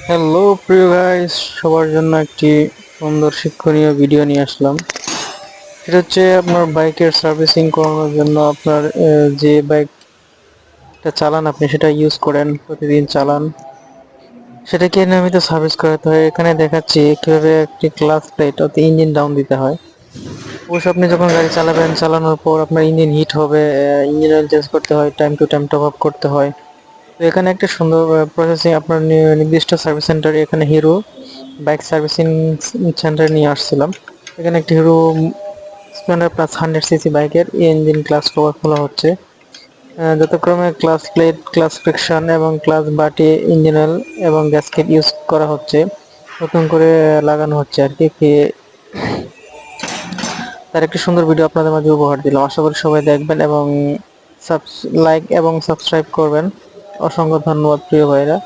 Hello প্রিয় guys, সবার জন্য একটি সুন্দর শিক্ষণীয় ভিডিও নিয়ে আসলাম। সেটা হচ্ছে আপনার বাইকের সার্ভিসিং করানোর জন্য আপনার যে বাইকটা চালান আপনি সেটা ইউজ করেন, প্রতিদিন চালান, সেটাকে নিয়মিত সার্ভিস করাতে হয়। এখানে দেখাচ্ছি কিভাবে একটি ক্লাচ প্লেট অর্থাৎ ইঞ্জিন ডাউন দিতে হয়। অবশ্য আপনি যখন গাড়ি চালাবেন, চালানোর পর আপনার ইঞ্জিন হিট হবে, ইঞ্জিন অয়েল চেঞ্জ করতে হয়, time to time top up করতে হয়। তো এখানে একটা সুন্দর প্রসেসিং আপনার নির্দিষ্ট সার্ভিস সেন্টার, এখানে হিরো বাইক সার্ভিসিং সেন্টার নিয়ে আসছিলাম। এখানে একটি হিরো স্প্লেন্ডার প্লাস 100 সিসি বাইকের ইঞ্জিন ক্লাস কভার খোলা হচ্ছে। যথাক্রমে ক্লাস প্লেট, ক্লাস ফ্রিকশন এবং ক্লাস বাটি, ইঞ্জিন অয়েল এবং গ্যাসকেট ইউজ করা হচ্ছে, নতুন করে লাগানো হচ্ছে আর কি। তার একটি সুন্দর ভিডিও আপনাদের মাঝে উপহার দিলাম। আশা করি সবাই দেখবেন এবং লাইক এবং সাবস্ক্রাইব করবেন। অসংখ্য ধন্যবাদ প্রিয় ভাইরা।